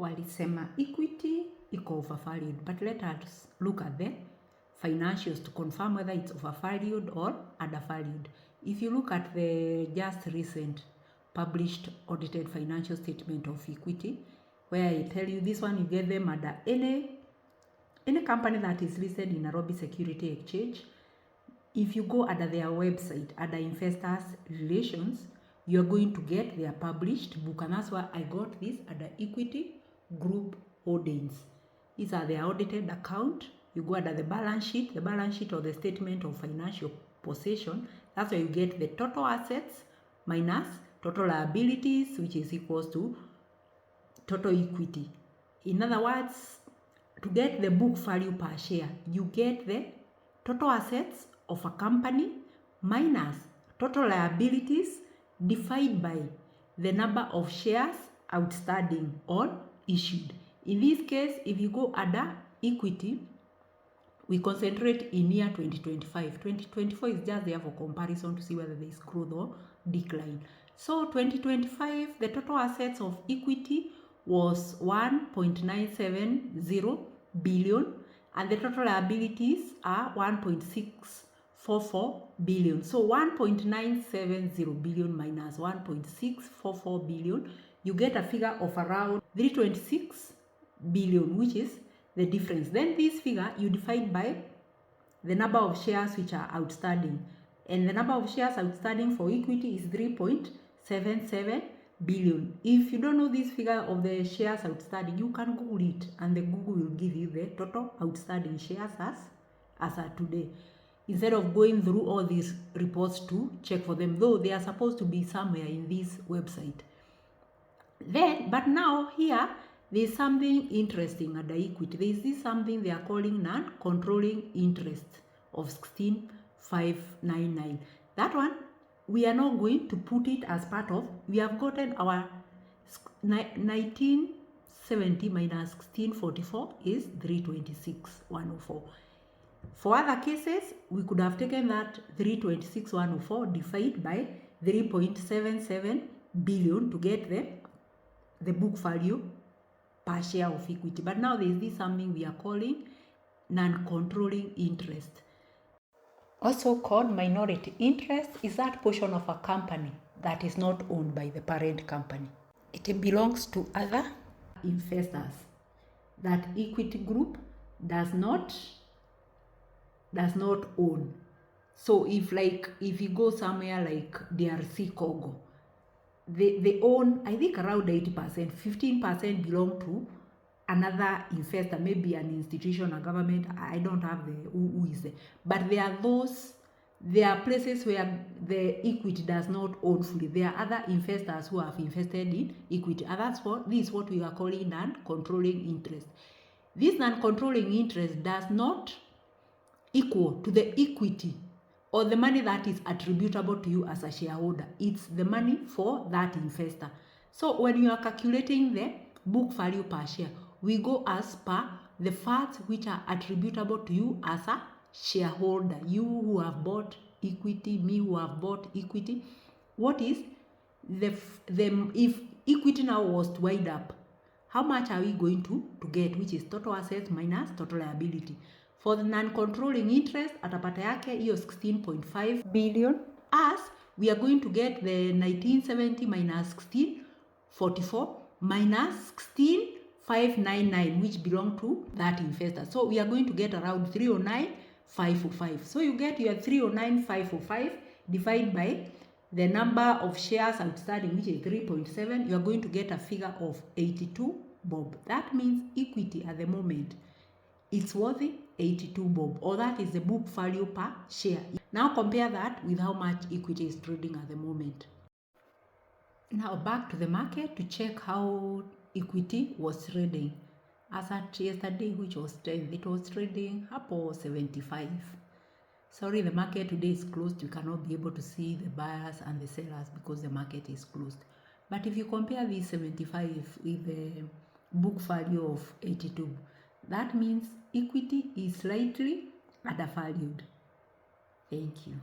walisema equity iko overvalued, but let us look at the financials to confirm whether it's overvalued or undervalued. If you look at the just recent published audited financial statement of equity, where I tell you this one, you get them under any company that is listed in Nairobi Security Exchange. If you go under their website, under investors relations, you're going to get their published book, and that's why I got this under equity group holdings. These are their audited account. You go under the balance sheet or the statement of financial possession. That's where you get the total assets minus total liabilities, which is equals to total equity. In other words, to get the book value per share, you get the total assets of a company minus total liabilities divided by the number of shares outstanding or issued. In this case, if you go under equity, we concentrate in year 2025. 2024 is just there for comparison to see whether there is growth or decline. So 2025, the total assets of equity was 1.970 billion and the total liabilities are 1.644 billion. So 1.970 billion minus 1.644 billion, you get a figure of around 326 billion, which is the difference. Then this figure you divide by the number of shares which are outstanding, and the number of shares outstanding for equity is 3.77 billion. If you don't know this figure of the shares outstanding, you can Google it, and the Google will give you the total outstanding shares as at today, instead of going through all these reports to check for them, though they are supposed to be somewhere in this website. Then, but now here, there's something interesting under equity. There is this something they are calling non-controlling interest of 16,599. That one, we are not going to put it as part of, we have gotten our 1970 minus 1644 is 326,104. For other cases, we could have taken that 326,104 divided by 3.77 billion to get the book value per share of equity. But now there is this something we are calling non-controlling interest. Also called minority interest is that portion of a company that is not owned by the parent company. It belongs to other investors that equity group does not own. So if you go somewhere like DRC Congo, they own, I think, around 80%. 15% belong to another investor, maybe an institution, a government. I don't have who is there. But there are places where the equity does not own fully. There are other investors who have invested in equity. And this is what we are calling non-controlling interest. This non-controlling interest does not equal to the equity or the money that is attributable to you as a shareholder. It's the money for that investor. So when you are calculating the book value per share, we go as per the facts which are attributable to you as a shareholder. You who have bought equity, me who have bought equity. What is if equity now was to wind up, how much are we going to get, which is total assets minus total liability? For the non-controlling interest, atapata yake hiyo 16.5 billion, as we are going to get the 1970 minus 1644 minus 16,599, which belong to that investor. So we are going to get around 309,505. So you get your 309,505 divided by the number of shares outstanding, which is 3.7. You are going to get a figure of 82 bob. That means equity at the moment, it's worthy 82 bob, or that is the book value per share. Now compare that with how much equity is trading at the moment. Now back to the market to check how equity was trading. As at yesterday, which was 10th, it was trading up 75. Sorry, the market today is closed. You cannot be able to see the buyers and the sellers because the market is closed. But if you compare this 75 with the book value of 82, that means equity is slightly undervalued. Thank you.